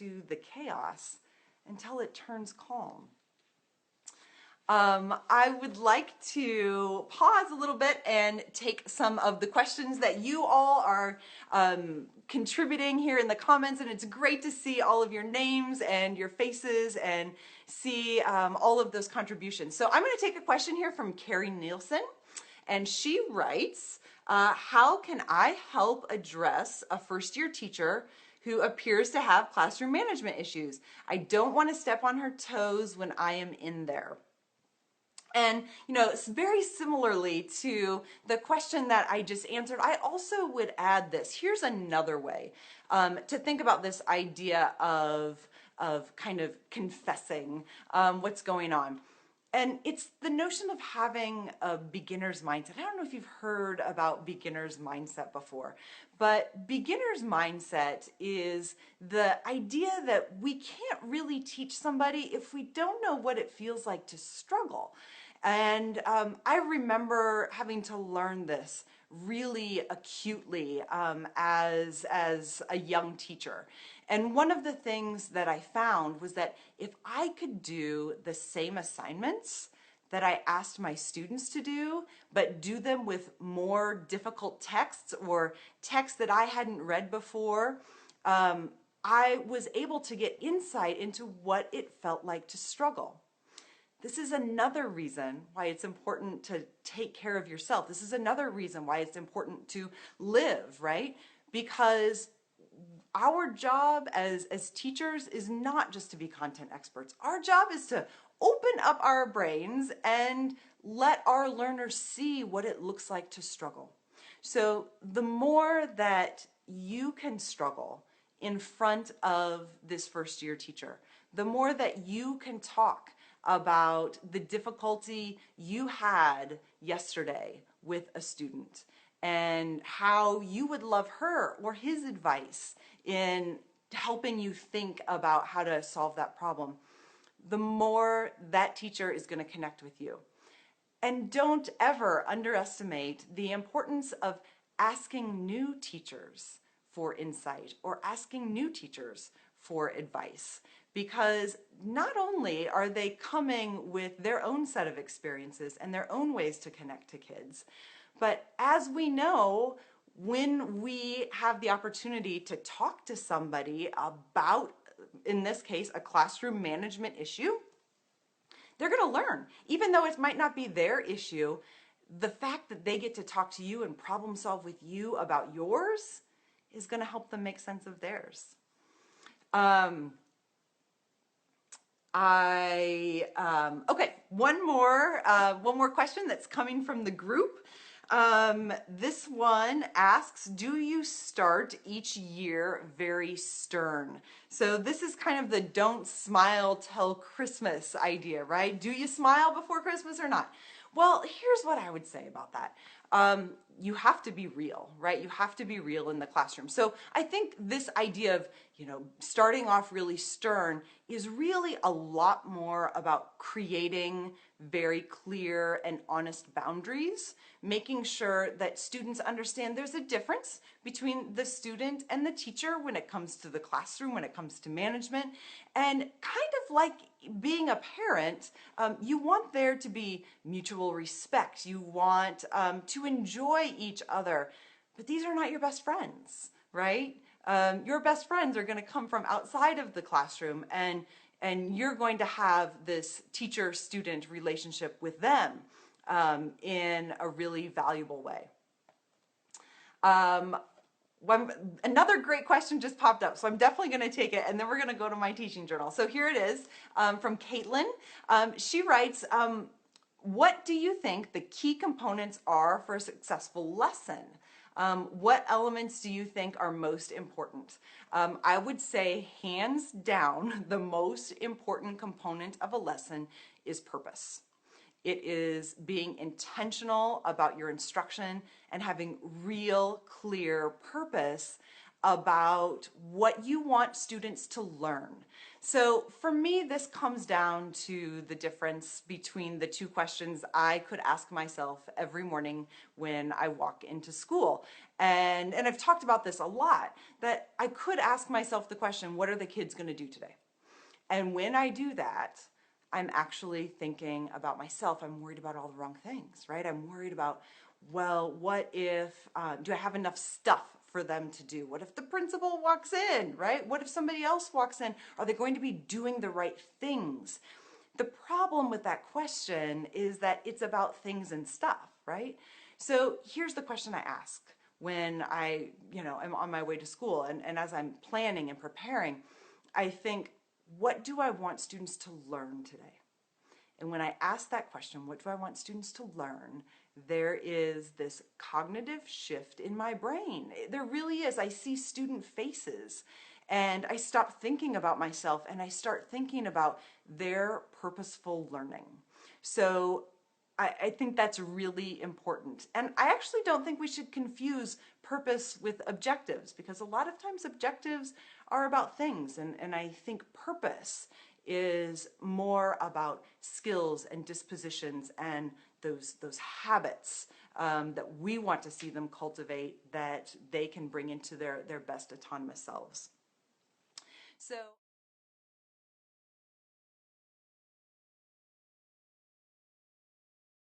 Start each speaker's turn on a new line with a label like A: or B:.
A: into the chaos until it turns calm. I would like to pause a little bit and take some of the questions that you all are contributing here in the comments, and it's great to see all of your names and your faces and see all of those contributions. So I'm going to take a question here from Carrie Nielsen, and she writes, how can I help address a first-year teacher who appears to have classroom management issues? I don't want to step on her toes when I am in there. And, you know, it's very similarly to the question that I just answered, I also would add this. Here's another way to think about this idea of kind of confessing what's going on. And it's the notion of having a beginner's mindset. I don't know if you've heard about beginner's mindset before, but beginner's mindset is the idea that we can't really teach somebody if we don't know what it feels like to struggle. And I remember having to learn this really acutely as a young teacher. And one of the things that I found was that if I could do the same assignments that I asked my students to do, but do them with more difficult texts or texts that I hadn't read before, I was able to get insight into what it felt like to struggle. This is another reason why it's important to take care of yourself. This is another reason why it's important to live, right? Because our job as teachers is not just to be content experts. Our job is to open up our brains and let our learners see what it looks like to struggle. So the more that you can struggle in front of this first-year teacher, the more that you can talk about the difficulty you had yesterday with a student and how you would love her or his advice in helping you think about how to solve that problem, the more that teacher is going to connect with you. And don't ever underestimate the importance of asking new teachers for insight or asking new teachers for advice, because not only are they coming with their own set of experiences and their own ways to connect to kids, but as we know, when we have the opportunity to talk to somebody about, in this case, a classroom management issue, they're going to learn. Even though it might not be their issue, the fact that they get to talk to you and problem solve with you about yours is going to help them make sense of theirs. Okay, one more question that's coming from the group. This one asks, do you start each year very stern? So this is kind of the don't smile till Christmas idea, right? Do you smile before Christmas or not? Well, here's what I would say about that. You have to be real, right? You have to be real in the classroom. So I think this idea of, you know, starting off really stern is really a lot more about creating very clear and honest boundaries, making sure that students understand there's a difference between the student and the teacher when it comes to the classroom, when it comes to management, and kind of like being a parent, you want there to be mutual respect. You want to enjoy each other, but these are not your best friends, right? Your best friends are going to come from outside of the classroom, and you're going to have this teacher-student relationship with them in a really valuable way. Another great question just popped up, so I'm definitely going to take it, and then we're going to go to my teaching journal. So here it is from Caitlin. She writes, what do you think the key components are for a successful lesson? What elements do you think are most important? I would say hands down, the most important component of a lesson is purpose. It is being intentional about your instruction and having real, clear purpose about what you want students to learn. So for me, this comes down to the difference between the two questions I could ask myself every morning when I walk into school. And I've talked about this a lot, that I could ask myself the question, what are the kids going to do today? And when I do that, I'm actually thinking about myself. I'm worried about all the wrong things, right? I'm worried about, well, what if, do I have enough stuff for them to do? What if the principal walks in, right? What if somebody else walks in? Are they going to be doing the right things? The problem with that question is that it's about things and stuff, right? So here's the question I ask when I, am on my way to school, and as I'm planning and preparing, I think, what do I want students to learn today? And when I ask that question, what do I want students to learn? There is this cognitive shift in my brain. There really is. I see student faces and I stop thinking about myself and I start thinking about their purposeful learning. So I think that's really important. And I actually don't think we should confuse purpose with objectives, because a lot of times objectives are about things. And I think purpose is more about skills and dispositions and those habits that we want to see them cultivate, that they can bring into their best autonomous selves. So